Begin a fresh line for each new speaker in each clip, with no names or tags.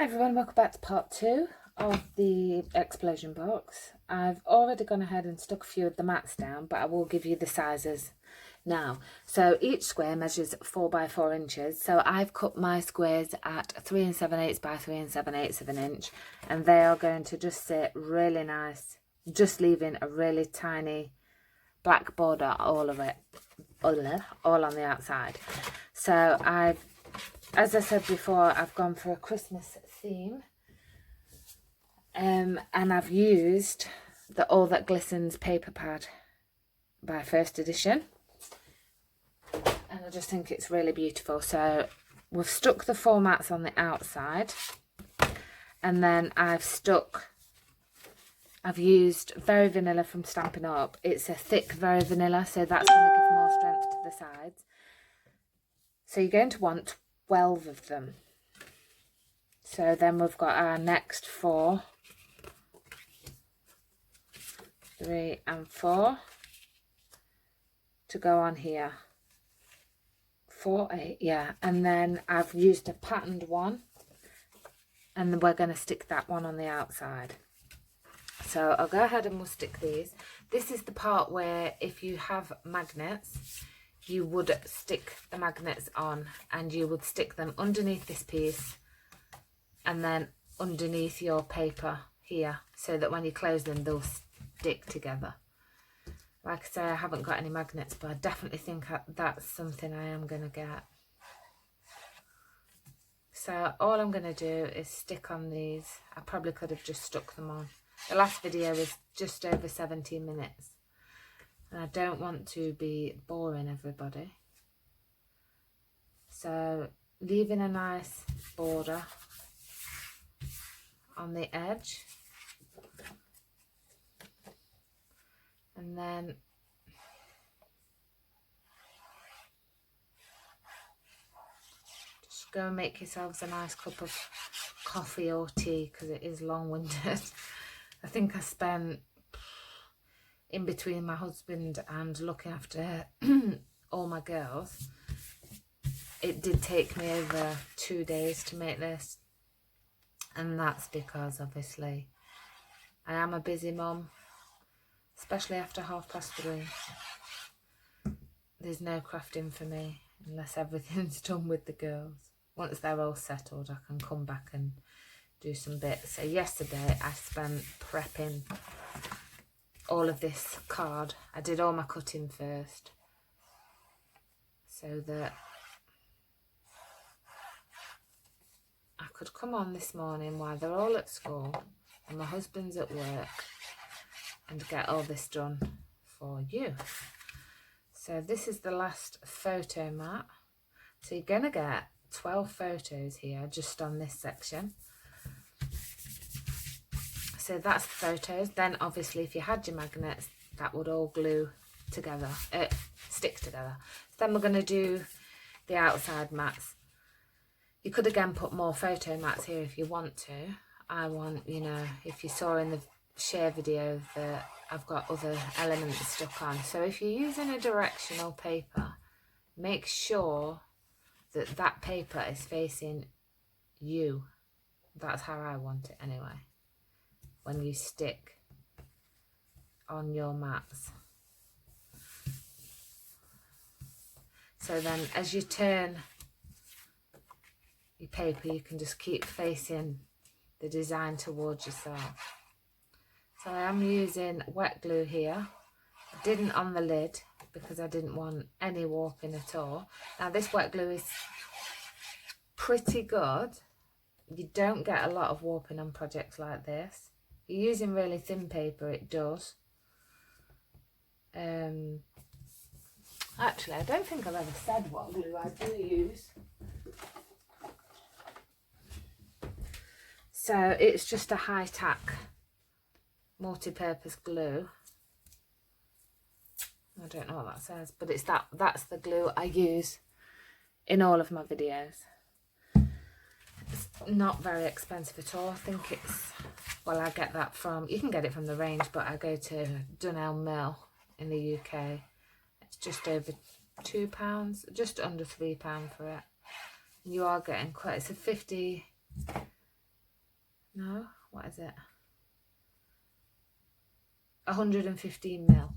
Hi everyone, welcome back to part 2 of the explosion box. I've already gone ahead and stuck a few of the mats down, but I will give you the sizes now. So each square measures 4 by 4 inches. So I've cut my squares at 3 7/8 by 3 7/8 of an inch, and they are going to just sit really nice, just leaving a really tiny black border all of it, all on the outside. So as I said before, I've gone for a Christmas theme, and I've used the All That Glistens paper pad by First Edition, and I just think it's really beautiful. So we've stuck the 4 mats on the outside, and then I've used Very Vanilla from Stampin' Up. It's a thick Very Vanilla, so that's going to give more strength to the sides. So you're going to want 12 of them. So then we've got our next 4, 3 and 4 to go on here. 4, 8, yeah. And then I've used a patterned one, and then we're going to stick that one on the outside. So I'll go ahead and we'll stick these. This is the part where if you have magnets, you would stick the magnets on, and you would stick them underneath this piece and then underneath your paper here, so that when you close them they'll stick together. Like I say, I haven't got any magnets, but I definitely think that's something I am going to get. So all I'm going to do is stick on these. I probably could have just stuck them on. The last video was just over 17 minutes, and I don't want to be boring everybody. So leaving a nice border on the edge, and then just go and make yourselves a nice cup of coffee or tea, because it is long-winded. I think I spent, in between my husband and looking after all my girls, it did take me over 2 days to make this. And that's because obviously I am a busy mum, especially after 3:30. There's no crafting for me unless everything's done with the girls. Once they're all settled, I can come back and do some bits. So yesterday I spent prepping all of this card. I did all my cutting first, so that I could come on this morning while they're all at school and my husband's at work and get all this done for you. So this is the last photo mat. So you're going to get 12 photos here just on this section. So that's the photos. Then obviously if you had your magnets, that would all glue together, stick together. Then we're going to do the outside mats. You could again put more photo mats here if you want to. I want, you know, if you saw in the share video that I've got other elements stuck on. So if you're using a directional paper, make sure that that paper is facing you. That's how I want it anyway, when you stick on your mats. So then as you turn your paper, you can just keep facing the design towards yourself. So I am using wet glue here. I didn't on the lid because I didn't want any warping at all. Now this wet glue is pretty good. You don't get a lot of warping on projects like this. If you're using really thin paper, it does. Actually, I don't think I've ever said what glue I do use. So it's just a high-tack multi-purpose glue. I don't know what that says, but it's that's the glue I use in all of my videos. It's not very expensive at all. I think it's, well, I get that from, you can get it from the range, but I go to Dunelm Mill in the UK. It's just over £2, just under £3 for it. You are getting quite, it's a 50 no, what is it? 115 mil.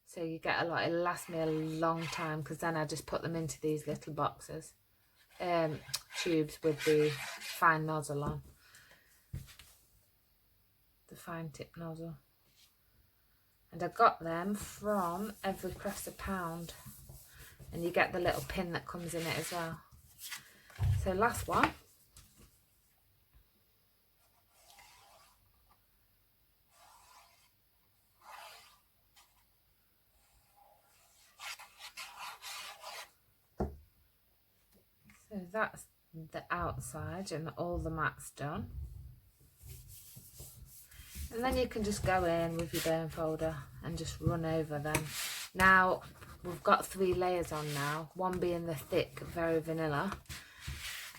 So you get a lot. It'll last me a long time, because then I just put them into these little boxes, tubes with the fine nozzle on, the fine tip nozzle. And I got them from Every Crest a Pound, and you get the little pin that comes in it as well. So last one. So that's the outside and all the mats done. And then you can just go in with your bone folder and just run over them. Now we've got 3 layers on now, one being the thick, very vanilla,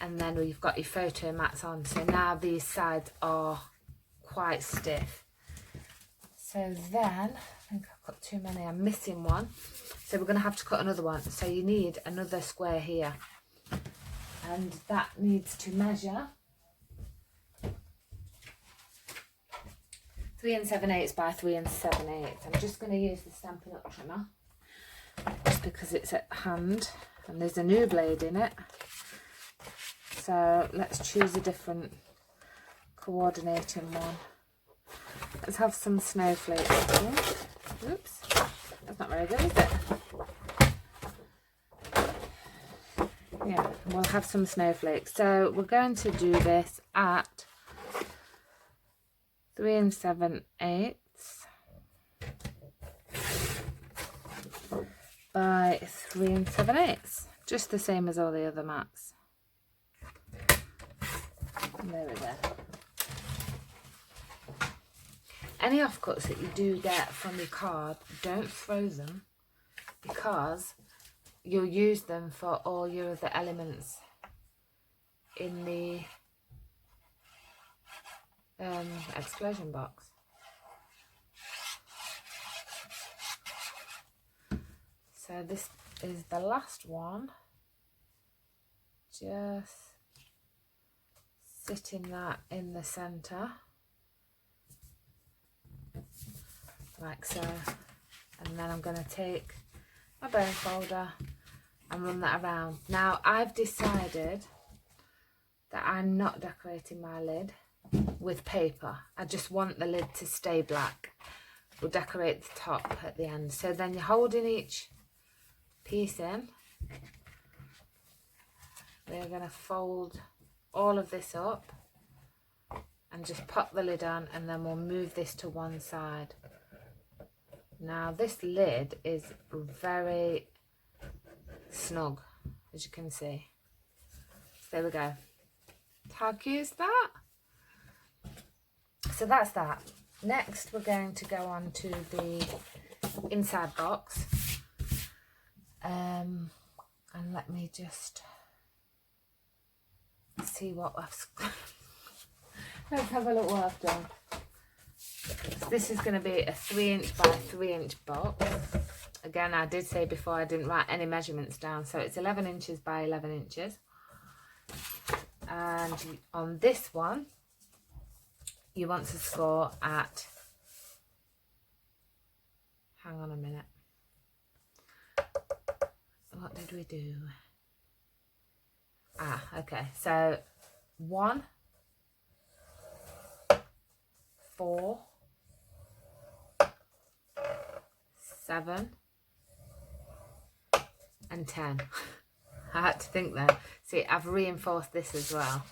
and then we've got your photo mats on. So now these sides are quite stiff. So then, I think I've got too many, I'm missing one. So we're going to have to cut another one. So you need another square here. And that needs to measure 3 7/8 by 3 7/8. I'm just going to use the Stampin' Up trimmer, just because it's at hand and there's a new blade in it. So let's choose a different coordinating one. Let's have some snowflakes. Oops, that's not very good, is it? Yeah, we'll have some snowflakes. So we're going to do this at 3 7/8 by 3 7/8, just the same as all the other mats. And there we go. Any offcuts that you do get from your card, don't throw them, because you'll use them for all your other elements in the explosion box. So this is the last one, just sitting that in the center like so, and then I'm going to take my bone folder and run that around. Now I've decided that I'm not decorating my lid with paper. I just want the lid to stay black. We'll decorate the top at the end. So then you're holding each piece in. We're going to fold all of this up and just pop the lid on, and then we'll move this to one side. Now this lid is very snug, as you can see. So there we go. How cute is that? So that's that. Next we're going to go on to the inside box. And let me just see what I've... Let's have a look what I've done. This is going to be a 3" by 3" box. Again, I did say before I didn't write any measurements down, so it's 11 inches by 11 inches. And on this one, you want to score at, hang on a minute, what did we do? Okay, so 1, 4, 7 and 10. I had to think then. See, I've reinforced this as well,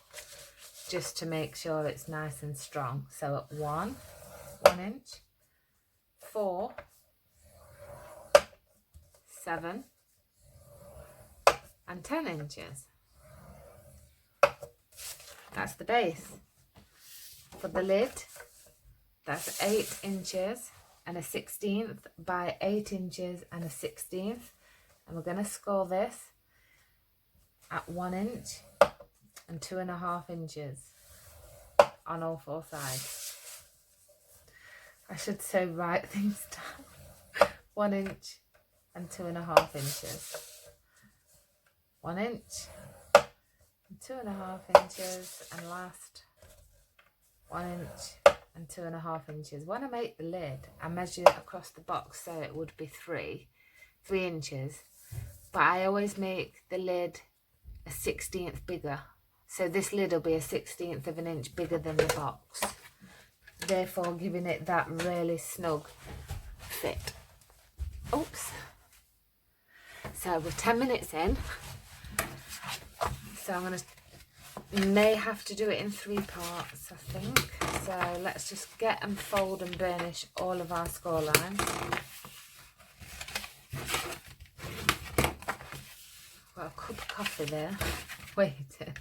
just to make sure it's nice and strong. So at 1 inch, 4, 7 and 10 inches. That's the base. For the lid, that's 8 inches and a 1/16 by 8 inches and a 1/16. And we're going to score this at 1 inch and 2.5 inches on all 4 sides. I should so write things down. 1 inch and 2.5 inches. 1 inch and 2.5 inches, and last 1 inch and 2.5 inches. When I make the lid, I measure across the box so it would be 3 inches, but I always make the lid a 1/16 bigger. So this lid will be a 1/16 of an inch bigger than the box, therefore giving it that really snug fit. Oops. So we're 10 minutes in. So I'm going to, may have to do it in 3 parts, I think. So let's just get and fold and burnish all of our score lines. Got a cup of coffee there, waiting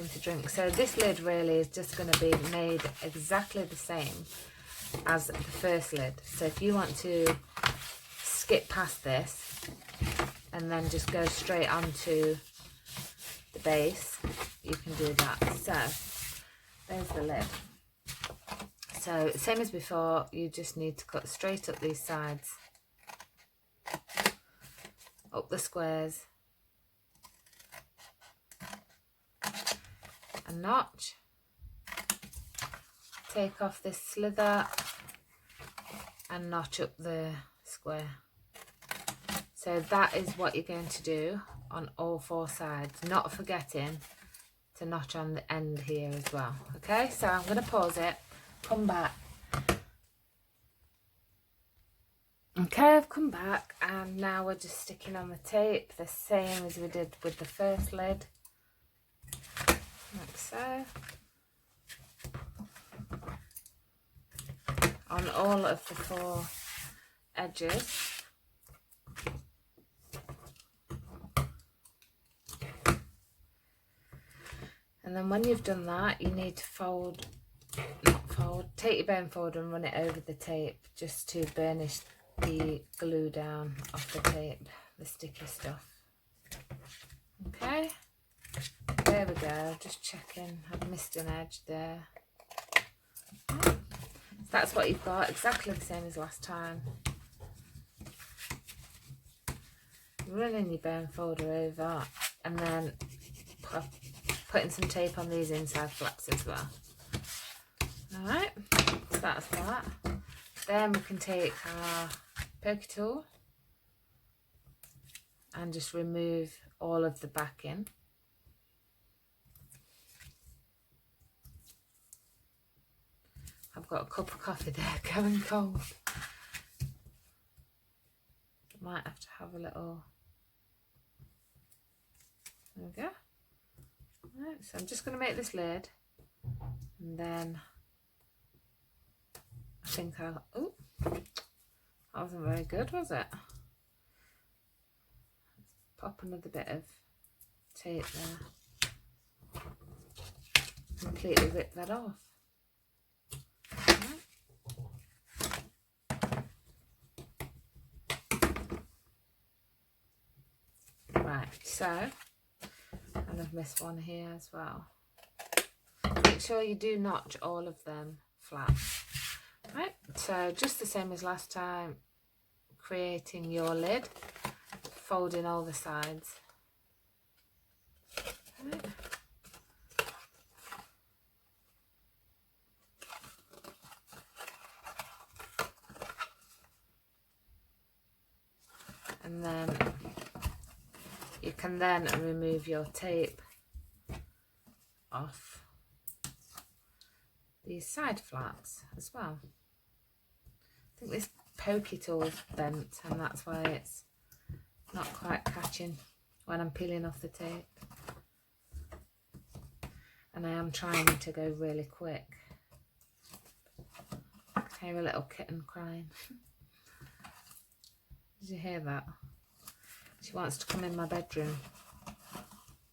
to drink. So this lid really is just going to be made exactly the same as the first lid. So if you want to skip past this and then just go straight onto the base, you can do that. So there's the lid. So same as before, you just need to cut straight up these sides, up the squares, a notch, take off this slither and notch up the square. So that is what you're going to do on all 4 sides, not forgetting to notch on the end here as well. Okay, so I'm going to pause it, come back. Okay, I've come back and now we're just sticking on the tape the same as we did with the first lid, like so, on all of the 4 edges. And then when you've done that, you need to take your bone folder and run it over the tape just to burnish the glue down off the tape, the sticky stuff. Okay, there we go, just checking, I've missed an edge there. So that's what you've got, exactly the same as last time. Running your bone folder over and then putting some tape on these inside flaps as well. Alright, so that's that. Then we can take our pokey tool and just remove all of the backing. I've got a cup of coffee there going cold. Might have to have a little, there we go. Right, so I'm just going to make this lid and then I think I'll, oh, that wasn't very good, was it? Let's pop another bit of tape there. Completely rip that off. Right, so, and I've missed one here as well. Make sure you do notch all of them flat. Right, so just the same as last time, creating your lid, folding all the sides. Right. And then you can then remove your tape off these side flaps as well. I think this pokey tool is bent and that's why it's not quite catching when I'm peeling off the tape. And I am trying to go really quick. I can hear a little kitten crying. Did you hear that? She wants to come in my bedroom.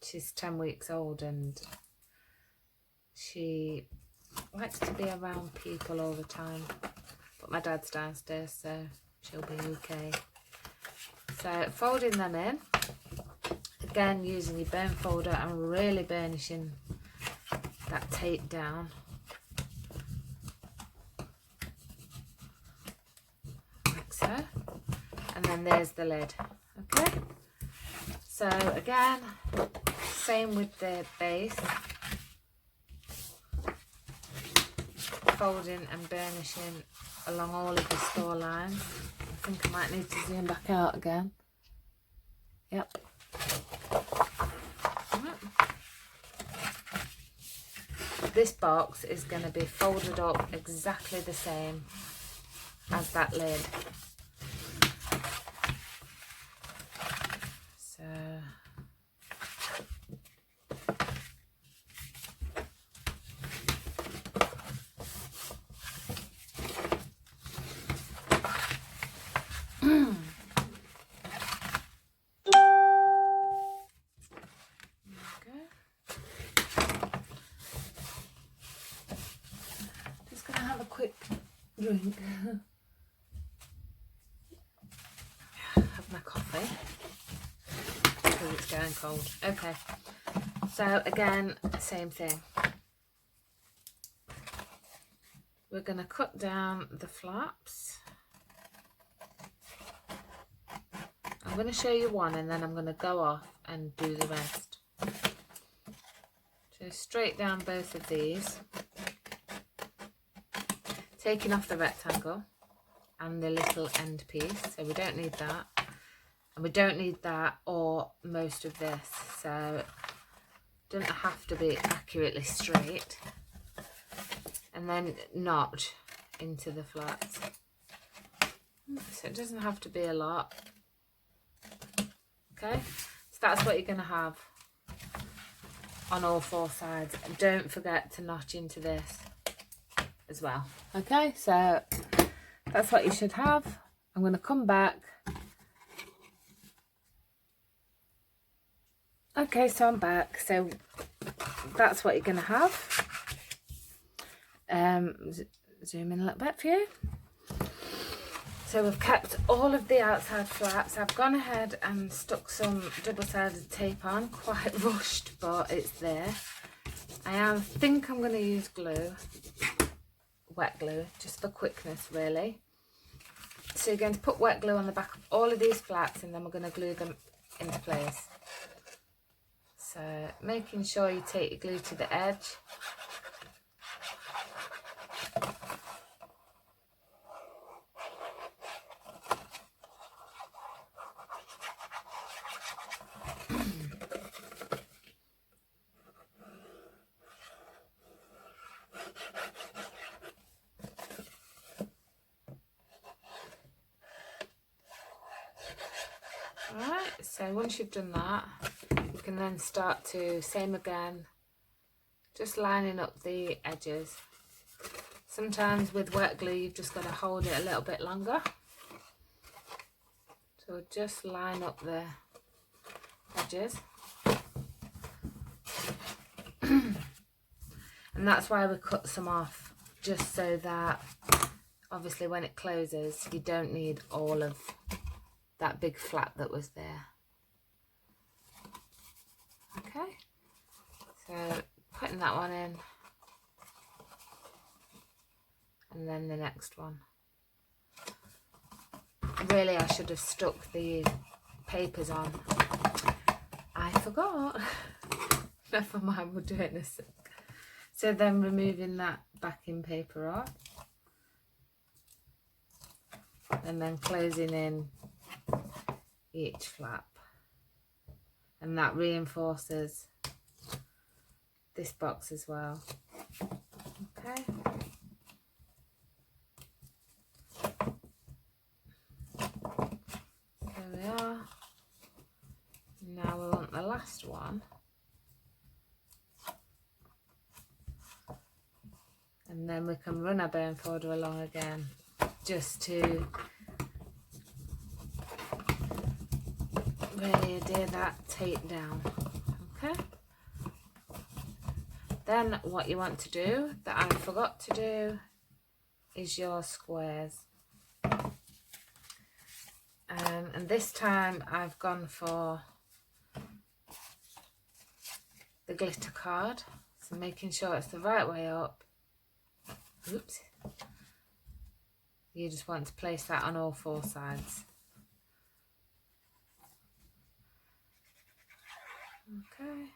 She's 10 weeks old and she likes to be around people all the time. But my dad's downstairs, so she'll be okay. So folding them in. Again, using your bone folder and really burnishing that tape down. Like so. And then there's the lid. Okay. So again, same with the base. folding and burnishing along all of the store lines. I think I might need to zoom back out again. Yep. This box is going to be folded up exactly the same as that lid. So quick drink. Have my coffee because it's going cold. Okay, so again, same thing. We're going to cut down the flaps. I'm going to show you one and then I'm going to go off and do the rest. So straight down both of these, taking off the rectangle and the little end piece, so we don't need that, and we don't need that or most of this, so it doesn't have to be accurately straight, and then notch into the flats, so it doesn't have to be a lot. Okay, so that's what you're going to have on all four sides, and don't forget to notch into this as well. Okay, so that's what you should have. I'm going to come back. Okay, so I'm back. So that's what you're going to have. Zoom in a little bit for you. So we've kept all of the outside flaps. I've gone ahead and stuck some double-sided tape on, quite rushed, but it's there. I think I'm going to use glue, wet glue, just for quickness really. So you're going to put wet glue on the back of all of these flaps and then we're going to glue them into place. So making sure you take your glue to the edge. Alright, so once you've done that, you can then start to, same again, just lining up the edges. Sometimes with wet glue you've just got to hold it a little bit longer. So just line up the edges. And that's why we cut some off, just so that obviously when it closes you don't need all of that big flap that was there. Okay, so putting that one in and then the next one. Really I should have stuck the papers on. I forgot. Never mind, we'll do it in a sec. So then removing that backing paper off and then closing in each flap, and that reinforces this box as well. Okay, there we are. Now we want the last one, and then we can run our bone folder along again just to really adhere that tape down. Okay, then what you want to do that I forgot to do is your squares, and this time I've gone for the glitter card, so making sure it's the right way up. Oops, you just want to place that on all four sides. Okay,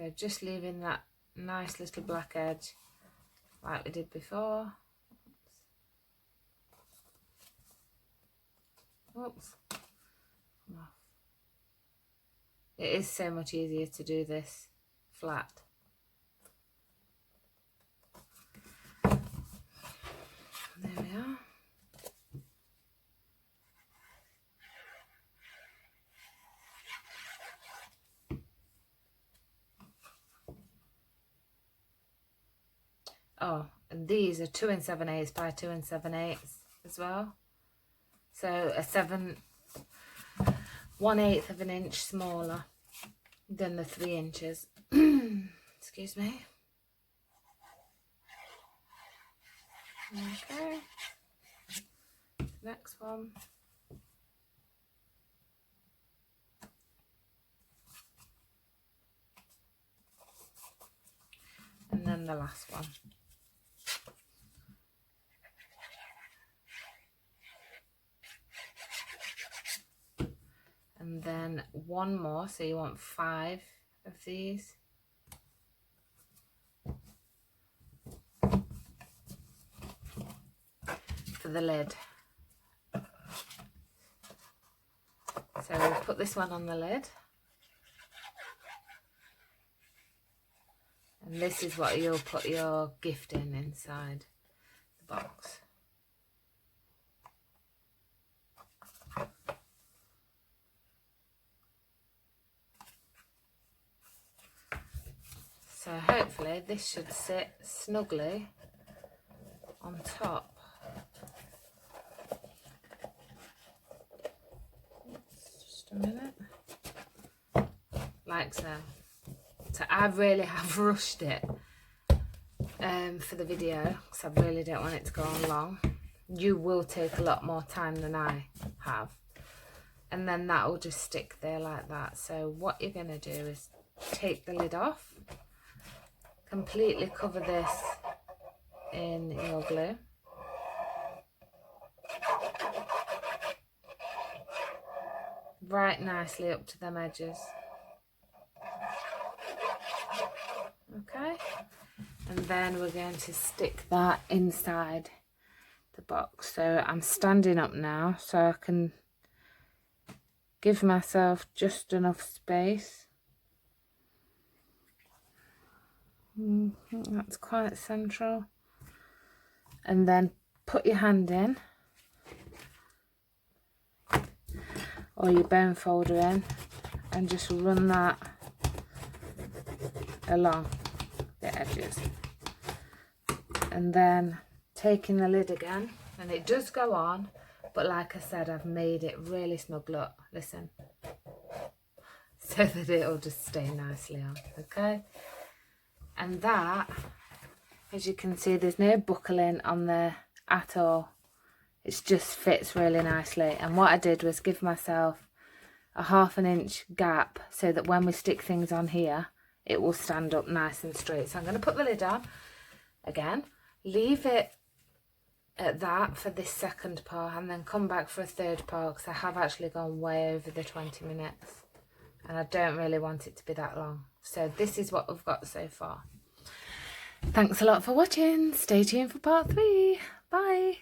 So just leaving that nice little black edge like we did before. Oops. It is so much easier to do this flat. There we are. Oh, and these are 2 7/8 by 2 7/8 as well. So a 1/8 of an inch smaller than the 3 inches. Excuse me. Okay. Next one. And then the last one. And then one more, so you want 5 of these. For the lid. So we'll put this one on the lid. And this is what you'll put your gift in inside the box. So hopefully this should sit snugly on top. Just a minute. Like so. So I really have rushed it for the video because I really don't want it to go on long. You will take a lot more time than I have. And then that will just stick there like that. So what you're going to do is take the lid off. Completely cover this in your glue. Right nicely up to them edges. Okay, and then we're going to stick that inside the box. So I'm standing up now so I can give myself just enough space. That's quite central. And then put your hand in, or your bone folder in, and just run that along the edges. And then taking the lid again, and it does go on, but like I said, I've made it really snug. Look, listen, so that it'll just stay nicely on. Okay, and that, as you can see, there's no buckling on there at all. It just fits really nicely. And what I did was give myself a 1/2 inch gap so that when we stick things on here, it will stand up nice and straight. So I'm going to put the lid on again, leave it at that for this second part, and then come back for a third part because I have actually gone way over the 20 minutes and I don't really want it to be that long. So this is what we've got so far. Thanks a lot for watching. Stay tuned for part 3. Bye.